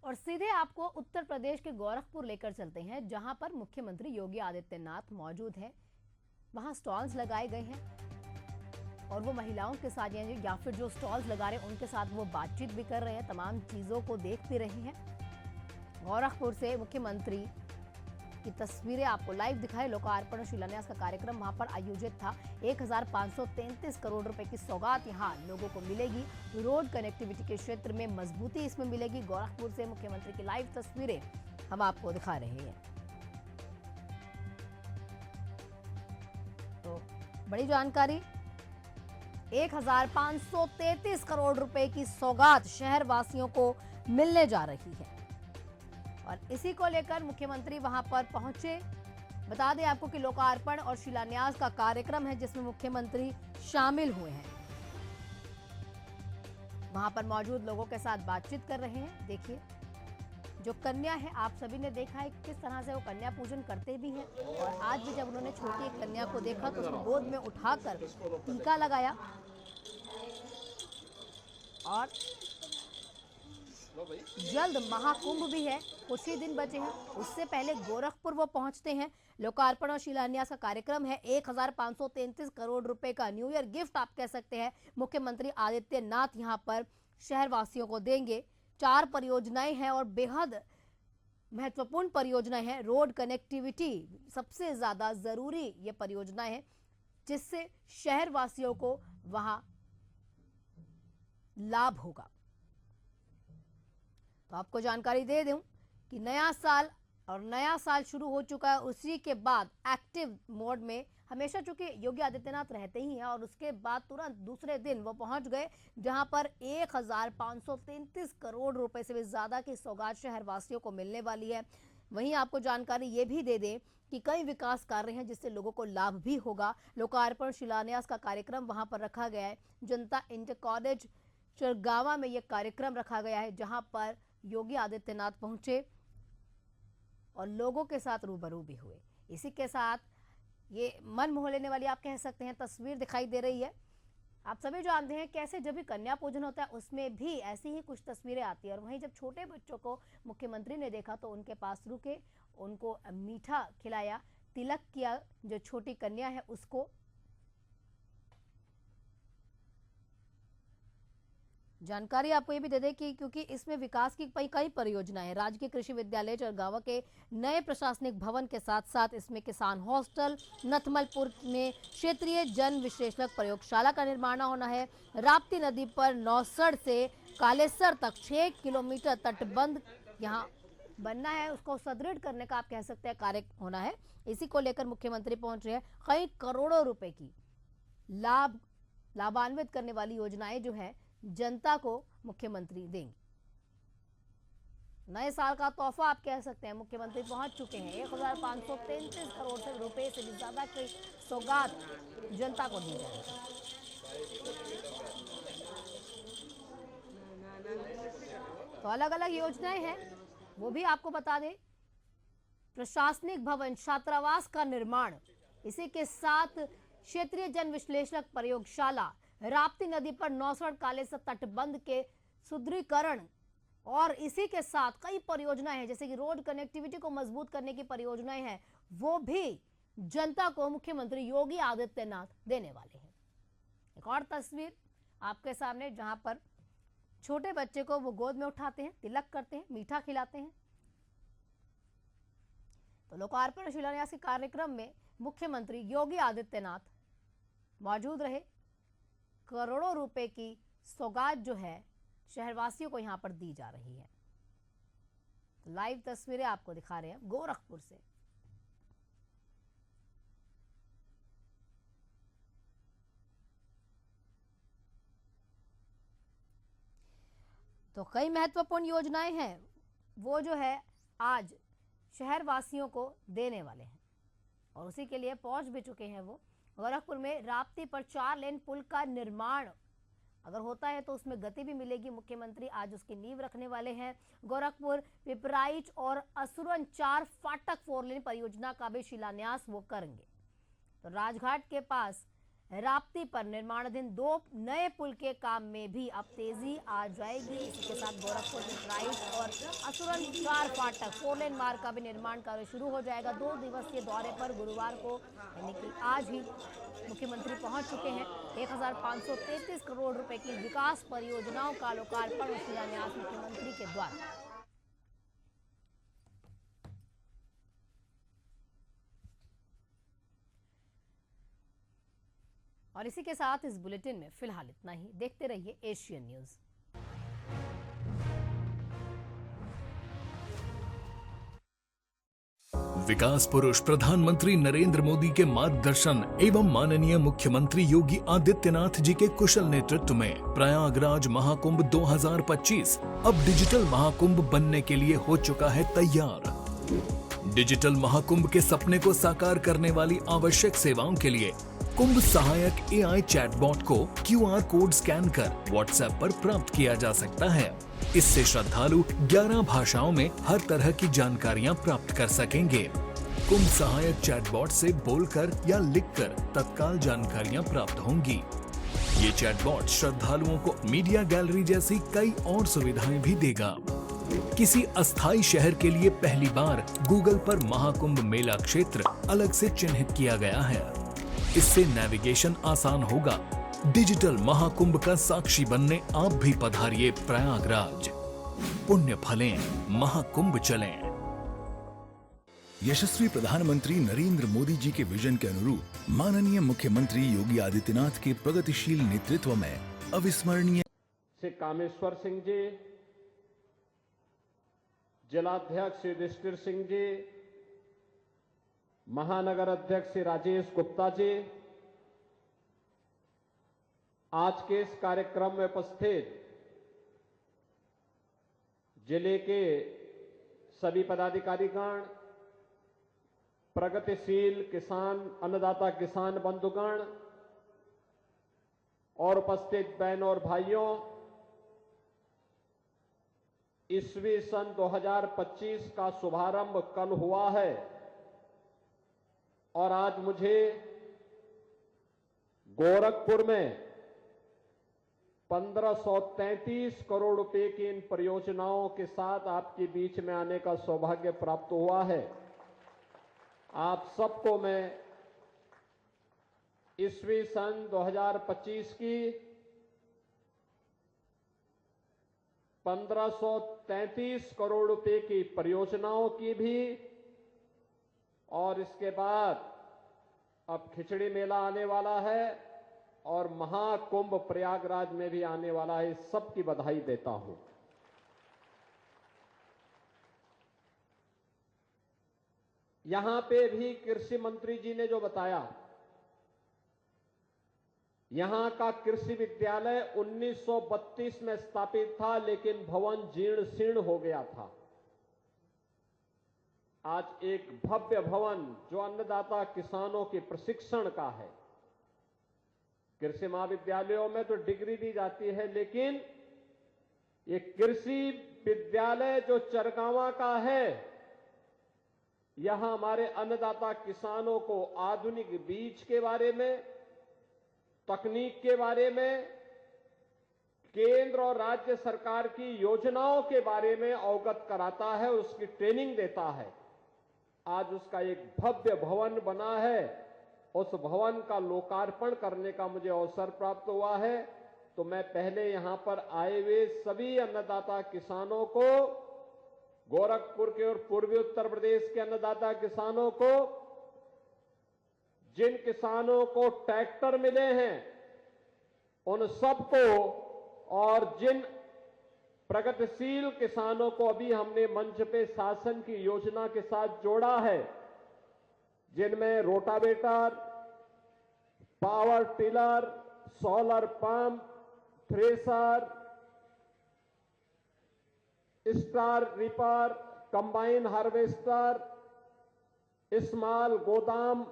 और सीधे आपको उत्तर प्रदेश के गोरखपुर लेकर चलते हैं, जहां पर मुख्यमंत्री योगी आदित्यनाथ मौजूद हैं। वहां स्टॉल्स लगाए गए हैं और वो महिलाओं के साथ या फिर जो स्टॉल्स लगा रहे हैं उनके साथ वो बातचीत भी कर रहे हैं, तमाम चीजों को देख भी रहे हैं। गोरखपुर से मुख्यमंत्री की तस्वीरें आपको लाइव दिखाए। लोकार्पण शिलान्यास का कार्यक्रम वहां पर आयोजित था। 1533 करोड़ रुपए की सौगात यहां लोगों को मिलेगी। रोड कनेक्टिविटी के क्षेत्र में मजबूती इसमें मिलेगी। गोरखपुर से मुख्यमंत्री की लाइव तस्वीरें हम आपको दिखा रहे हैं। तो बड़ी जानकारी, 1533 करोड़ रुपए की सौगात शहर वासियों को मिलने जा रही है और इसी को लेकर मुख्यमंत्री वहां पर पहुंचे। बता दें आपको कि लोकार्पण और शिलान्यास का कार्यक्रम है जिसमें मुख्यमंत्री शामिल हुए हैं। वहां पर मौजूद लोगों के साथ बातचीत कर रहे हैं। देखिए, जो कन्या है, आप सभी ने देखा है किस तरह से वो कन्या पूजन करते भी हैं और आज भी जब उन्होंने छोटी एक कन्या को देखा तो उसको गोद में उठाकर टीका लगाया। और जल्द महाकुंभ भी है, कुछ ही दिन बचे हैं, उससे पहले गोरखपुर वो पहुंचते हैं। लोकार्पण और शिलान्यास का कार्यक्रम है। 1533 करोड़ रुपए का न्यू ईयर गिफ्ट आप कह सकते हैं मुख्यमंत्री आदित्यनाथ यहां पर शहरवासियों को देंगे। 4 परियोजनाएं हैं और बेहद महत्वपूर्ण परियोजनाएं हैं। रोड कनेक्टिविटी सबसे ज्यादा जरूरी ये परियोजनाएं हैं जिससे शहरवासियों को वहां लाभ होगा। तो आपको जानकारी दे दूं कि नया साल शुरू हो चुका है। उसी के बाद एक्टिव मोड में हमेशा चूंकि योगी आदित्यनाथ रहते ही हैं और उसके बाद तुरंत दूसरे दिन वो पहुंच गए जहां पर 1533 करोड़ रुपए से भी ज्यादा की सौगात शहरवासियों को मिलने वाली है। वहीं आपको जानकारी ये भी दे दें कि कई विकास कार्य हैं जिससे लोगों को लाभ भी होगा। लोकार्पण शिलान्यास का कार्यक्रम वहां पर रखा गया है। जनता इंटर कॉलेज चरगावा में यह कार्यक्रम रखा गया है जहां पर योगी आदित्यनाथ पहुंचे और लोगों के साथ रूबरू भी हुए। इसी के साथ ये मन मोह लेने वाली आप कह सकते हैं तस्वीर दिखाई दे रही है। आप सभी जानते हैं कैसे जब भी कन्या पूजन होता है उसमें भी ऐसी ही कुछ तस्वीरें आती है। और वहीं जब छोटे बच्चों को मुख्यमंत्री ने देखा तो उनके पास रुके, उनको मीठा खिलाया, तिलक किया। जो छोटी कन्या है उसको जानकारी आपको ये भी दे दें कि क्योंकि इसमें विकास की कई परियोजनाएं हैं। राजकीय कृषि विद्यालय चरगावा के नए प्रशासनिक भवन के साथ साथ इसमें किसान हॉस्टल, नथमलपुर में क्षेत्रीय जन विश्लेषक प्रयोगशाला का निर्माण होना है। राप्ती नदी पर नौसड़ से कालेसर तक 6 किलोमीटर तटबंध यहाँ बनना है, उसको सुदृढ़ करने का आप कह सकते हैं कार्य होना है। इसी को लेकर मुख्यमंत्री पहुंच रहे हैं। कई करोड़ों रुपए की लाभान्वित करने वाली योजनाएं जो है जनता को मुख्यमंत्री देंगे। नए साल का तोहफा आप कह सकते हैं मुख्यमंत्री पहुंच चुके हैं। 1533 करोड़ से रुपए से भी ज्यादा की सौगात जनता को दी जाएगी। तो अलग अलग योजनाएं हैं, वो भी आपको बता दें। प्रशासनिक भवन, छात्रावास का निर्माण, इसी के साथ क्षेत्रीय जन विश्लेषक प्रयोगशाला, राप्ती नदी पर नौसड़ कालेसर तटबंध के सुदृढ़ीकरण और इसी के साथ कई परियोजनाएं हैं जैसे कि रोड कनेक्टिविटी को मजबूत करने की परियोजनाएं हैं, वो भी जनता को मुख्यमंत्री योगी आदित्यनाथ देने वाले हैं। एक और तस्वीर आपके सामने जहां पर छोटे बच्चे को वो गोद में उठाते हैं, तिलक करते हैं, मीठा खिलाते हैं। तो लोकार्पण शिलान्यास के कार्यक्रम में मुख्यमंत्री योगी आदित्यनाथ मौजूद रहे। करोड़ों रुपए की सौगात जो है शहरवासियों को यहां पर दी जा रही है। तो लाइव तस्वीरें आपको दिखा रहे हैं गोरखपुर से। तो कई महत्वपूर्ण योजनाएं हैं वो जो है आज शहरवासियों को देने वाले हैं और उसी के लिए पहुंच भी चुके हैं वो। गोरखपुर में राप्ती पर 4 लेन पुल का निर्माण अगर होता है तो उसमें गति भी मिलेगी। मुख्यमंत्री आज उसकी नींव रखने वाले हैं। गोरखपुर, पिपराइच और असुरन 4 फाटक 4 लेन परियोजना का भी शिलान्यास वो करेंगे। तो राजघाट के पास राप्ती पर निर्माणाधीन 2 नए पुल के काम में भी अब तेजी आ जाएगी। इसी के साथ गोरखपुर में ट्राइट और असुरन 4 फाटक 4 लेन मार्ग का भी निर्माण कार्य शुरू हो जाएगा। 2 दिवसीय दौरे पर गुरुवार को यानी कि आज ही मुख्यमंत्री पहुंच चुके हैं। 1533 करोड़ रुपए की विकास परियोजनाओं का लोकार्पण और शिलान्यास मुख्यमंत्री के द्वारा। और इसी के साथ इस बुलेटिन में फिलहाल इतना ही। देखते रहिए एशियन न्यूज। विकास पुरुष प्रधानमंत्री नरेंद्र मोदी के मार्गदर्शन एवं माननीय मुख्यमंत्री योगी आदित्यनाथ जी के कुशल नेतृत्व में प्रयागराज महाकुंभ 2025 अब डिजिटल महाकुंभ बनने के लिए हो चुका है तैयार। डिजिटल महाकुंभ के सपने को साकार करने वाली आवश्यक सेवाओं के लिए कुंभ सहायक AI चैटबॉट को QR कोड स्कैन कर WhatsApp पर प्राप्त किया जा सकता है। इससे श्रद्धालु 11 भाषाओं में हर तरह की जानकारियां प्राप्त कर सकेंगे। कुंभ सहायक चैटबॉट से बोलकर या लिखकर तत्काल जानकारियां प्राप्त होंगी। ये चैटबॉट श्रद्धालुओं को मीडिया गैलरी जैसी कई और सुविधाएं भी देगा। किसी अस्थायी शहर के लिए पहली बार गूगल पर महाकुंभ मेला क्षेत्र अलग से चिन्हित किया गया है। इससे नेविगेशन आसान होगा। डिजिटल महाकुंभ का साक्षी बनने आप भी पधारिए प्रयागराज। पुण्य फलें, महाकुंभ चलें। यशस्वी प्रधानमंत्री नरेंद्र मोदी जी के विजन के अनुरूप माननीय मुख्यमंत्री योगी आदित्यनाथ के प्रगतिशील नेतृत्व में अविस्मरणीय श्री कामेश्वर सिंह जी, जिलाध्यक्ष श्री युधिष्ठिर सिंह जी, महानगर अध्यक्ष श्री राजेश गुप्ता जी, आज के इस कार्यक्रम में उपस्थित जिले के सभी पदाधिकारीगण, प्रगतिशील किसान अन्नदाता किसान बंधुगण और उपस्थित बहनों और भाइयों, ईस्वी सन 2025 का शुभारंभ कल हुआ है और आज मुझे गोरखपुर में 1533 करोड़ रुपए की इन परियोजनाओं के साथ आपके बीच में आने का सौभाग्य प्राप्त हुआ है। आप सबको मैं ईस्वी सन 2025 की 1533 करोड़ रुपए की परियोजनाओं की भी और इसके बाद अब खिचड़ी मेला आने वाला है और महाकुंभ प्रयागराज में भी आने वाला है, सबकी बधाई देता हूं। यहां पे भी कृषि मंत्री जी ने जो बताया, यहां का कृषि विद्यालय 1932 में स्थापित था, लेकिन भवन जीर्ण शीर्ण हो गया था। आज एक भव्य भवन जो अन्नदाता किसानों के प्रशिक्षण का है। कृषि महाविद्यालयों में तो डिग्री दी जाती है, लेकिन ये कृषि विद्यालय जो चरगावा का है, यहां हमारे अन्नदाता किसानों को आधुनिक बीज के बारे में, तकनीक के बारे में, केंद्र और राज्य सरकार की योजनाओं के बारे में अवगत कराता है, उसकी ट्रेनिंग देता है। आज उसका एक भव्य भवन बना है, उस भवन का लोकार्पण करने का मुझे अवसर प्राप्त हुआ है। तो मैं पहले यहां पर आए हुए सभी अन्नदाता किसानों को, गोरखपुर के और पूर्वी उत्तर प्रदेश के अन्नदाता किसानों को, जिन किसानों को ट्रैक्टर मिले हैं उन सबको, और जिन प्रगतिशील किसानों को अभी हमने मंच पे शासन की योजना के साथ जोड़ा है, जिनमें rotavator, power tiller, solar pump, thresher, star reaper, combine harvester, small गोदाम,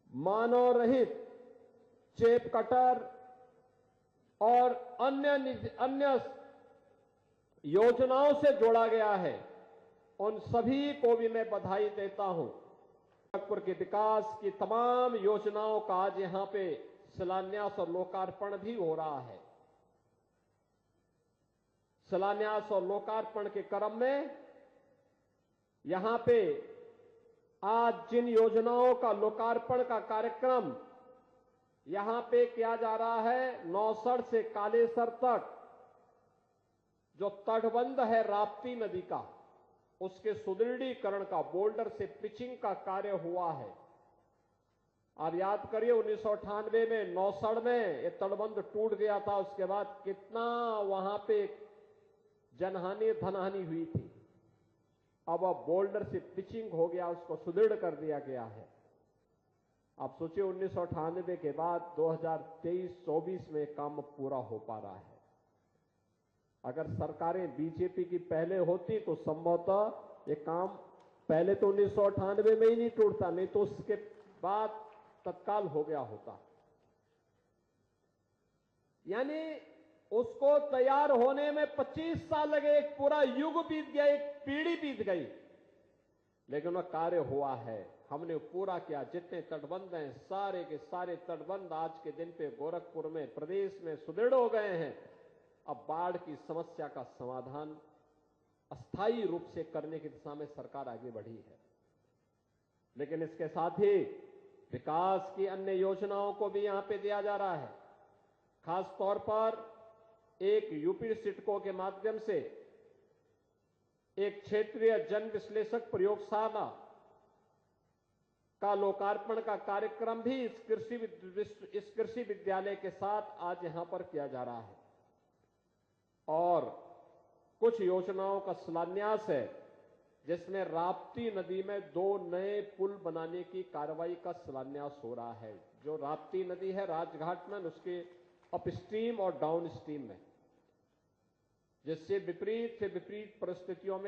मानव रहित चेप कटर और अन्य योजनाओं से जोड़ा गया है, उन सभी को भी मैं बधाई देता हूं। गोरखपुर के विकास की तमाम योजनाओं का आज यहां पे शिलान्यास और लोकार्पण भी हो रहा है। शिलान्यास और लोकार्पण के क्रम में यहां पे आज जिन योजनाओं का लोकार्पण का कार्यक्रम यहां पे किया जा रहा है, नौसड़ से कालेसर तक जो तटबंध है राप्ती नदी का, उसके सुदृढ़ीकरण का, बोल्डर से पिचिंग का कार्य हुआ है। और याद करिए 1998 में नौसड़ में ये तटबंध टूट गया था, उसके बाद कितना वहां पे जनहानि धनहानि हुई थी। अब बोल्डर से पिचिंग हो गया, उसको सुदृढ़ कर दिया गया है। आप सोचिए 1998 के बाद 2023-24 में काम पूरा हो पा रहा है। अगर सरकारें बीजेपी की पहले होती तो संभवतः ये काम पहले तो 1998 में ही नहीं टूटता, नहीं तो उसके बाद तत्काल हो गया होता। यानी उसको तैयार होने में 25 साल लगे, एक पूरा युग बीत गया, एक पीढ़ी बीत गई, लेकिन वह कार्य हुआ है। हमने पूरा किया। जितने तटबंध हैं सारे के सारे तटबंध आज के दिन पे गोरखपुर में, प्रदेश में सुदृढ़ हो गए हैं। अब बाढ़ की समस्या का समाधान अस्थायी रूप से करने की दिशा में सरकार आगे बढ़ी है। लेकिन इसके साथ ही विकास की अन्य योजनाओं को भी यहां पे दिया जा रहा है। खास तौर पर एक यूपी सिडको के माध्यम से एक क्षेत्रीय जन विश्लेषक प्रयोगशाला का लोकार्पण का कार्यक्रम भी इस कृषि विद्यालय के साथ आज यहां पर किया जा रहा है। और कुछ योजनाओं का शिलान्यास है, जिसमें राप्ती नदी में 2 नए पुल बनाने की कार्रवाई का शिलान्यास हो रहा है। जो राप्ती नदी है राजघाट में, उसके अपस्ट्रीम और डाउन स्ट्रीम में, जिससे विपरीत से विपरीत परिस्थितियों में